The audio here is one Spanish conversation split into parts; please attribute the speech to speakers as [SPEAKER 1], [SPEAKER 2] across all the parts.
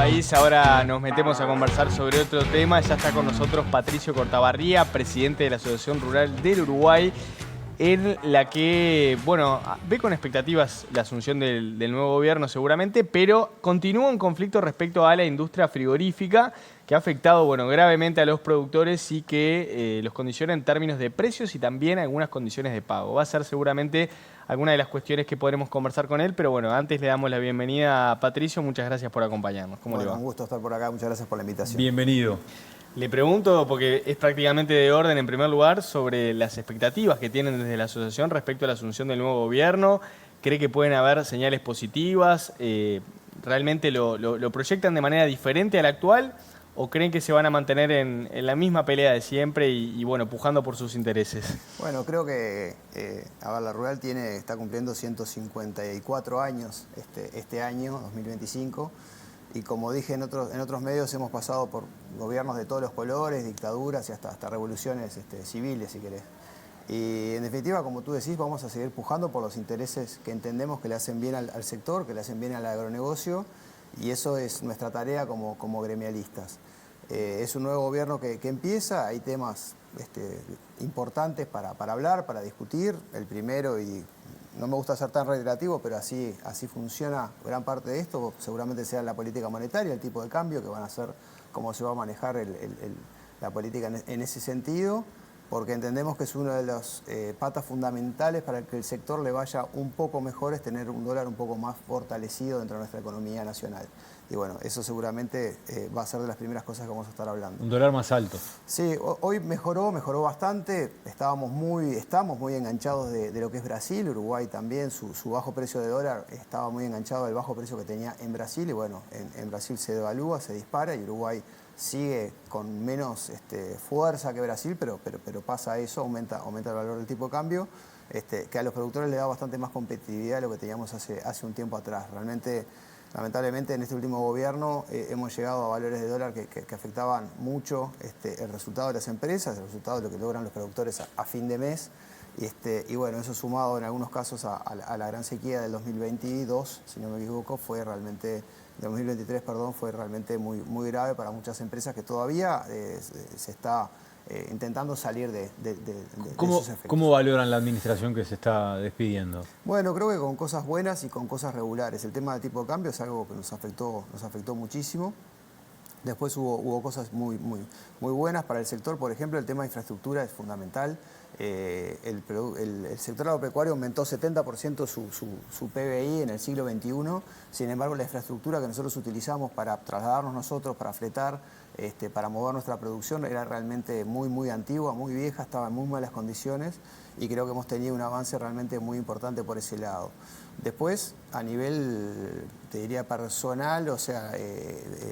[SPEAKER 1] país. Ahora nos metemos a conversar sobre otro tema. Ya está con nosotros Patricio Cortabarría, presidente de la Asociación Rural del Uruguay, en la que, bueno, ve con expectativas la asunción del nuevo gobierno seguramente, pero continúa un conflicto respecto a la industria frigorífica que ha afectado, bueno, gravemente a los productores y que los condiciona en términos de precios y también algunas condiciones de pago. Va a ser seguramente alguna de las cuestiones que podremos conversar con él, pero bueno, antes le damos la bienvenida a Patricio. Muchas gracias por acompañarnos. ¿Cómo le va?
[SPEAKER 2] Un gusto estar por acá. Muchas gracias por la invitación.
[SPEAKER 3] Bienvenido.
[SPEAKER 1] Le pregunto, porque es prácticamente de orden en primer lugar, sobre las expectativas que tienen desde la asociación respecto a la asunción del nuevo gobierno. ¿Cree que pueden haber señales positivas? ¿Realmente lo proyectan de manera diferente a la actual? ¿O creen que se van a mantener en la misma pelea de siempre y bueno, pujando por sus intereses?
[SPEAKER 2] Bueno, creo que la Rural está cumpliendo 154 años este año, 2025. Y como dije en otros medios, hemos pasado por gobiernos de todos los colores, dictaduras y hasta revoluciones civiles, si querés. Y en definitiva, como tú decís, vamos a seguir pujando por los intereses que entendemos que le hacen bien al sector, que le hacen bien al agronegocio, y eso es nuestra tarea como gremialistas. Es un nuevo gobierno que empieza, hay temas importantes para hablar, para discutir. El primero, y no me gusta ser tan reiterativo, pero así funciona gran parte de esto, seguramente sea la política monetaria, el tipo de cambio, que van a ser cómo se va a manejar la política en ese sentido, porque entendemos que es una de las patas fundamentales para que el sector le vaya un poco mejor, es tener un dólar un poco más fortalecido dentro de nuestra economía nacional. Y bueno, eso seguramente va a ser de las primeras cosas que vamos a estar hablando.
[SPEAKER 3] Un dólar más alto.
[SPEAKER 2] Sí, hoy mejoró bastante. Estamos muy enganchados de lo que es Brasil. Uruguay también, su bajo precio de dólar estaba muy enganchado del bajo precio que tenía en Brasil. Y bueno, en Brasil se devalúa, se dispara y Uruguay sigue con menos fuerza que Brasil, pero pasa eso, aumenta el valor del tipo de cambio, que a los productores le da bastante más competitividad de lo que teníamos hace un tiempo atrás. Realmente, lamentablemente, en este último gobierno hemos llegado a valores de dólar que afectaban mucho el resultado de las empresas, el resultado de lo que logran los productores a fin de mes. Y bueno, eso sumado en algunos casos a la gran sequía del 2022, si no me equivoco, fue realmente... de 2023, perdón, fue realmente muy grave para muchas empresas que todavía se está intentando salir de esos efectos.
[SPEAKER 3] ¿Cómo valoran la administración que se está despidiendo?
[SPEAKER 2] Bueno, creo que con cosas buenas y con cosas regulares. El tema del tipo de cambio es algo que nos afectó muchísimo. Después hubo cosas muy buenas para el sector. Por ejemplo, el tema de infraestructura es fundamental. El sector agropecuario aumentó 70% su PBI en el siglo XXI. Sin embargo, la infraestructura que nosotros utilizamos para trasladarnos nosotros, para fletar, para mover nuestra producción, era realmente muy antigua, muy vieja, estaba en muy malas condiciones y creo que hemos tenido un avance realmente muy importante por ese lado. Después, a nivel, te diría, personal, o sea,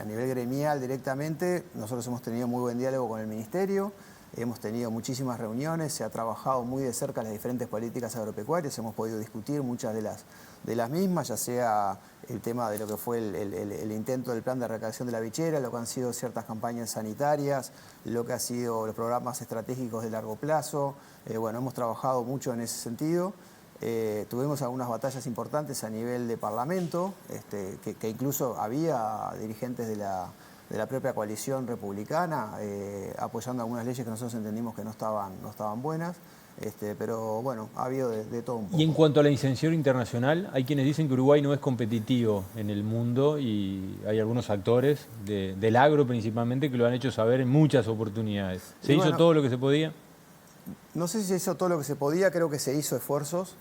[SPEAKER 2] a nivel gremial directamente, nosotros hemos tenido muy buen diálogo con el Ministerio, hemos tenido muchísimas reuniones, se ha trabajado muy de cerca las diferentes políticas agropecuarias, hemos podido discutir muchas de las mismas, ya sea el tema de lo que fue el intento del plan de erradicación de la bichera, lo que han sido ciertas campañas sanitarias, lo que han sido los programas estratégicos de largo plazo. Bueno, hemos trabajado mucho en ese sentido. Tuvimos algunas batallas importantes a nivel de Parlamento, que incluso había dirigentes de la propia coalición republicana apoyando algunas leyes que nosotros entendimos que no estaban buenas. Pero bueno, ha habido de todo un poco.
[SPEAKER 3] Y en cuanto a la incidencia internacional, hay quienes dicen que Uruguay no es competitivo en el mundo y hay algunos actores del agro principalmente que lo han hecho saber en muchas oportunidades. ¿Se hizo todo lo que se podía?
[SPEAKER 2] No sé si se hizo todo lo que se podía, creo que se hizo esfuerzos.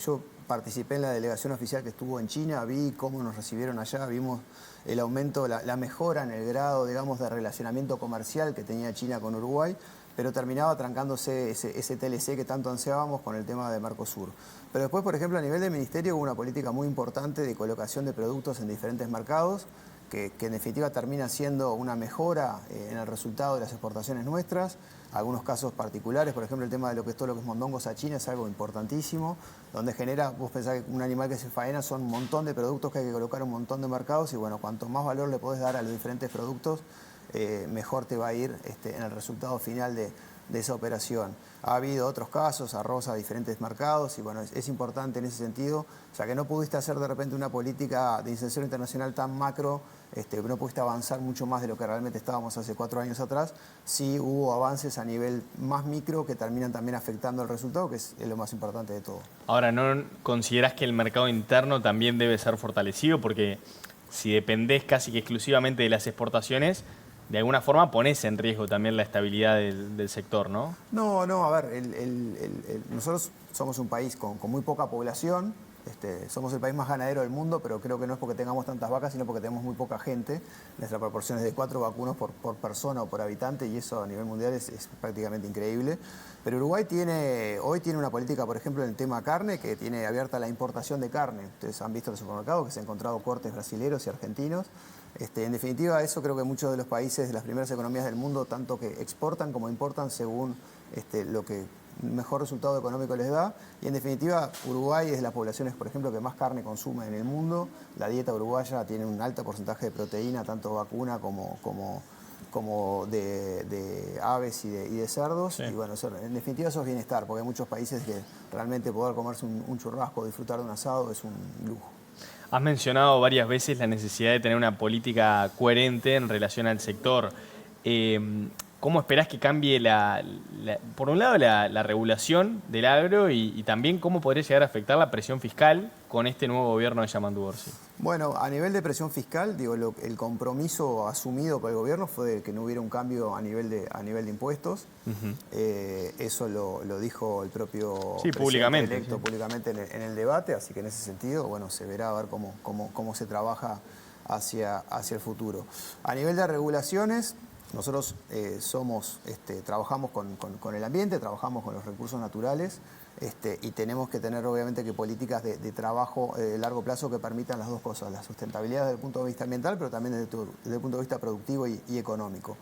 [SPEAKER 2] Yo participé en la delegación oficial que estuvo en China, vi cómo nos recibieron allá, vimos el aumento, la mejora en el grado, digamos, de relacionamiento comercial que tenía China con Uruguay, pero terminaba trancándose ese TLC que tanto ansiábamos con el tema de Mercosur. Pero después, por ejemplo, a nivel del Ministerio hubo una política muy importante de colocación de productos en diferentes mercados, que en definitiva termina siendo una mejora en el resultado de las exportaciones nuestras. Algunos casos particulares, por ejemplo, el tema de todo lo que es mondongos a China es algo importantísimo, donde genera, vos pensás que un animal que se faena son un montón de productos que hay que colocar en un montón de mercados y bueno, cuanto más valor le podés dar a los diferentes productos, mejor te va a ir en el resultado final de esa operación. Ha habido otros casos, arroz a diferentes mercados y bueno, es importante en ese sentido, o sea que no pudiste hacer de repente una política de inserción internacional tan macro, no pudiste avanzar mucho más de lo que realmente estábamos hace 4 años atrás, sí hubo avances a nivel más micro que terminan también afectando el resultado, que es lo más importante de todo.
[SPEAKER 1] Ahora, ¿no considerás que el mercado interno también debe ser fortalecido? Porque si dependés casi que exclusivamente de las exportaciones, de alguna forma pones en riesgo también la estabilidad del sector, ¿no?
[SPEAKER 2] No, a ver, nosotros somos un país con muy poca población, somos el país más ganadero del mundo, pero creo que no es porque tengamos tantas vacas, sino porque tenemos muy poca gente. Nuestra proporción es de 4 vacunos por persona o por habitante y eso a nivel mundial es prácticamente increíble. Pero Uruguay hoy tiene una política, por ejemplo, en el tema carne, que tiene abierta la importación de carne. Ustedes han visto en los supermercados que se han encontrado cortes brasileños y argentinos. En definitiva, eso creo que muchos de los países de las primeras economías del mundo, tanto que exportan como importan según lo que mejor resultado económico les da. Y en definitiva, Uruguay es de las poblaciones, por ejemplo, que más carne consume en el mundo. La dieta uruguaya tiene un alto porcentaje de proteína, tanto vacuna como de aves y de cerdos. Sí. Y bueno, en definitiva eso es bienestar, porque hay muchos países que realmente poder comerse un churrasco o disfrutar de un asado es un lujo.
[SPEAKER 1] Has mencionado varias veces la necesidad de tener una política coherente en relación al sector. ¿Cómo esperás que cambie, por un lado, la regulación del agro y también cómo podría llegar a afectar la presión fiscal con este nuevo gobierno de Yamandu Orsi?
[SPEAKER 2] Bueno, a nivel de presión fiscal, el compromiso asumido por el gobierno fue de que no hubiera un cambio a nivel de impuestos. Eso lo dijo el propio presidente electo públicamente en el debate, así que en ese sentido, bueno, se verá a ver cómo se trabaja hacia el futuro. A nivel de regulaciones, nosotros trabajamos con el ambiente, trabajamos con los recursos naturales y tenemos que tener obviamente políticas de trabajo de largo plazo que permitan las dos cosas, la sustentabilidad desde el punto de vista ambiental, pero también desde el punto de vista productivo y económico.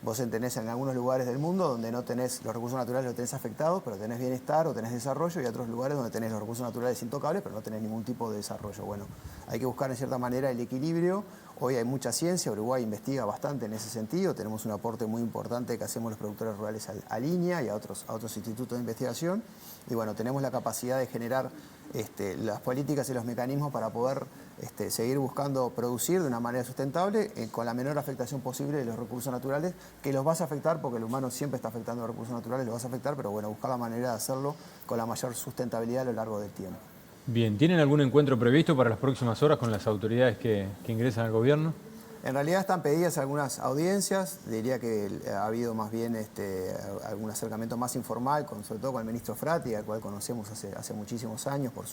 [SPEAKER 2] Vos tenés en algunos lugares del mundo donde no tenés los recursos naturales, los tenés afectados, pero tenés bienestar o tenés desarrollo, y otros lugares donde tenés los recursos naturales intocables, pero no tenés ningún tipo de desarrollo. Bueno, hay que buscar en cierta manera el equilibrio. Hoy hay mucha ciencia, Uruguay investiga bastante en ese sentido, tenemos un aporte muy importante que hacemos los productores rurales a Línea y a otros institutos de investigación, y bueno, tenemos la capacidad de generar las políticas y los mecanismos para poder seguir buscando producir de una manera sustentable con la menor afectación posible de los recursos naturales, que los vas a afectar porque el humano siempre está afectando a los recursos naturales, los vas a afectar, pero bueno, buscar la manera de hacerlo con la mayor sustentabilidad a lo largo del tiempo.
[SPEAKER 3] Bien, ¿tienen algún encuentro previsto para las próximas horas con las autoridades que ingresan al gobierno?
[SPEAKER 2] En realidad están pedidas algunas audiencias, diría que ha habido más bien algún acercamiento más informal, sobre todo con el ministro Frati, al cual conocemos hace muchísimos años por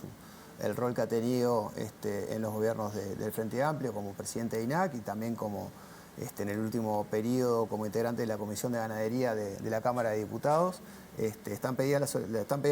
[SPEAKER 2] el rol que ha tenido en los gobiernos del Frente Amplio como presidente de INAC y también como en el último periodo como integrante de la Comisión de Ganadería de la Cámara de Diputados. Están pedidas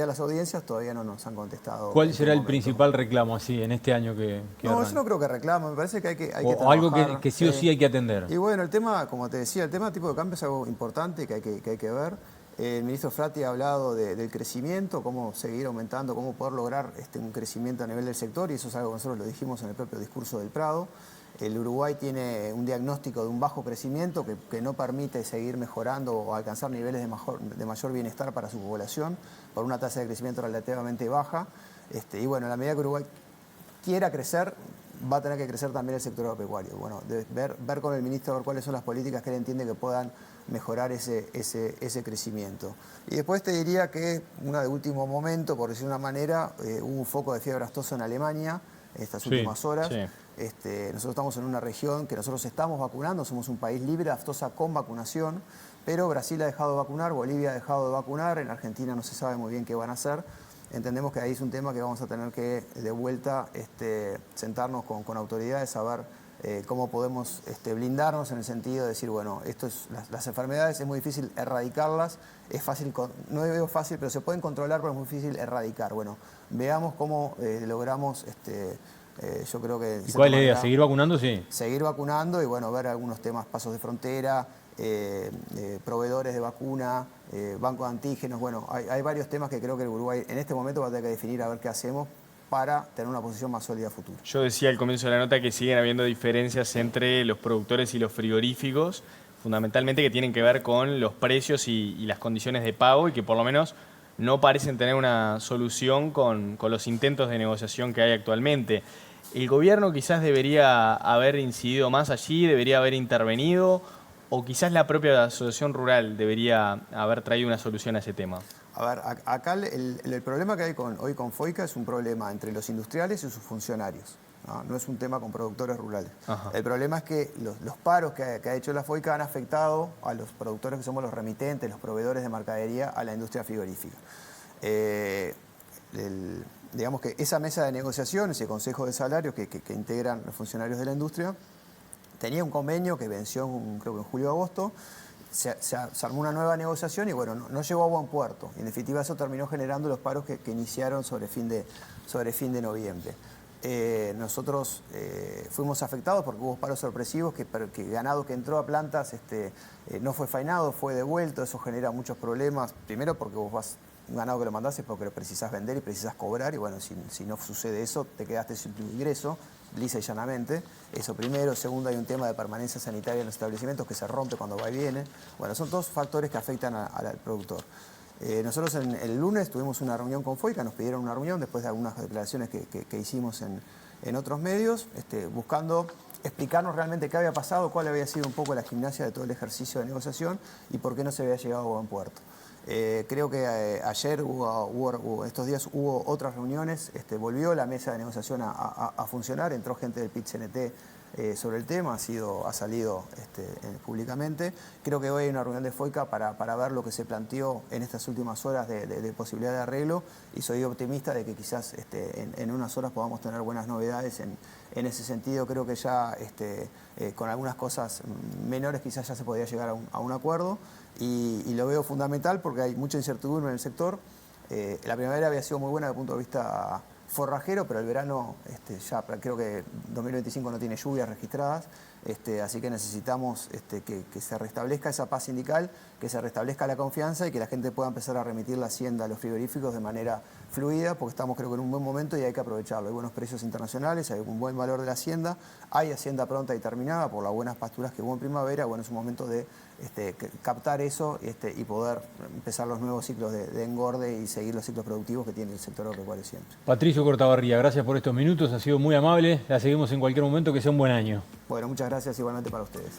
[SPEAKER 2] las audiencias, todavía no nos han contestado.
[SPEAKER 3] ¿Cuál será el principal reclamo así en este año que
[SPEAKER 2] No, yo no creo que reclamo, me parece que hay que trabajar.
[SPEAKER 3] O algo que sí o sí hay que atender.
[SPEAKER 2] Y bueno, el tema, como te decía, el tema de tipo de cambio es algo importante que hay que ver. El ministro Frati ha hablado del crecimiento, cómo seguir aumentando, cómo poder lograr un crecimiento a nivel del sector, y eso es algo que nosotros lo dijimos en el propio discurso del Prado. El Uruguay tiene un diagnóstico de un bajo crecimiento que no permite seguir mejorando o alcanzar niveles de mayor bienestar para su población por una tasa de crecimiento relativamente baja. Y bueno, en la medida que Uruguay quiera crecer, va a tener que crecer también el sector agropecuario. Bueno, ver con el ministro ver cuáles son las políticas que él entiende que puedan mejorar ese crecimiento. Y después te diría que una de último momento, por decir una manera, hubo un foco de fiebre aftosa en Alemania estas últimas horas. Sí. Nosotros estamos en una región que nosotros estamos vacunando, somos un país libre de aftosa con vacunación, pero Brasil ha dejado de vacunar, Bolivia ha dejado de vacunar, en Argentina no se sabe muy bien qué van a hacer. Entendemos que ahí es un tema que vamos a tener que de vuelta sentarnos con autoridades a ver cómo podemos blindarnos en el sentido de decir, bueno, las enfermedades es muy difícil erradicarlas, es fácil, no digo fácil, pero se pueden controlar, pero es muy difícil erradicar. Bueno, veamos cómo logramos, yo creo que...
[SPEAKER 3] ¿Y cuál es la idea? ¿Seguir vacunando? Sí.
[SPEAKER 2] Seguir vacunando y bueno, ver algunos temas, pasos de frontera, proveedores de vacuna, bancos de antígenos. Bueno, hay varios temas que creo que el Uruguay en este momento va a tener que definir a ver qué hacemos para tener una posición más sólida a futuro.
[SPEAKER 1] Yo decía al comienzo de la nota que siguen habiendo diferencias entre los productores y los frigoríficos, fundamentalmente que tienen que ver con los precios y las condiciones de pago y que por lo menos no parecen tener una solución con los intentos de negociación que hay actualmente. ¿El gobierno quizás debería haber incidido más allí, debería haber intervenido o quizás la propia asociación rural debería haber traído una solución a ese tema?
[SPEAKER 2] A ver, acá el problema que hay hoy con FOICA es un problema entre los industriales y sus funcionarios. No es un tema con productores rurales. Ajá. El problema es que los paros que ha hecho la FOICA han afectado a los productores que somos los remitentes, los proveedores de mercadería a la industria frigorífica. Digamos que esa mesa de negociación, ese consejo de salarios que integran los funcionarios de la industria, tenía un convenio que venció creo que en julio-agosto. Se armó una nueva negociación y bueno, no llegó a buen puerto. En definitiva eso terminó generando los paros que iniciaron sobre fin de noviembre. Nosotros fuimos afectados porque hubo paros sorpresivos, que ganado que entró a plantas no fue faenado, fue devuelto. Eso genera muchos problemas. Primero porque vos un ganado que lo mandás es porque lo precisás vender y precisás cobrar. Y bueno, si no sucede eso, te quedaste sin tu ingreso, lisa y llanamente. Eso primero. Segundo, hay un tema de permanencia sanitaria en los establecimientos que se rompe cuando va y viene. Bueno, son todos factores que afectan al productor. Nosotros el lunes tuvimos una reunión con FOICA, nos pidieron una reunión después de algunas declaraciones que hicimos en otros medios, buscando explicarnos realmente qué había pasado, cuál había sido un poco la gimnasia de todo el ejercicio de negociación y por qué no se había llegado a buen puerto. Creo que ayer estos días hubo otras reuniones, volvió la mesa de negociación a funcionar, entró gente del PIT-CNT sobre el tema, ha salido públicamente. Creo que hoy hay una reunión de FOICA para ver lo que se planteó en estas últimas horas de posibilidad de arreglo y soy optimista de que quizás en unas horas podamos tener buenas novedades en ese sentido. Creo que ya con algunas cosas menores quizás ya se podría llegar a un acuerdo y lo veo fundamental porque hay mucha incertidumbre en el sector. La primavera había sido muy buena desde el punto de vista forrajero, pero el verano ya creo que 2025 no tiene lluvias registradas, así que necesitamos que se restablezca esa paz sindical, que se restablezca la confianza y que la gente pueda empezar a remitir la hacienda a los frigoríficos de manera fluida, porque estamos creo que en un buen momento y hay que aprovecharlo. Hay buenos precios internacionales, hay un buen valor de la hacienda, hay hacienda pronta y terminada por las buenas pasturas que hubo en primavera. Bueno, es un momento de captar eso y poder empezar los nuevos ciclos de engorde y seguir los ciclos productivos que tiene el sector agropecuario siempre.
[SPEAKER 3] Patricio Cortabarría, gracias por estos minutos, ha sido muy amable, la seguimos en cualquier momento, que sea un buen año.
[SPEAKER 2] Bueno, muchas gracias igualmente para ustedes.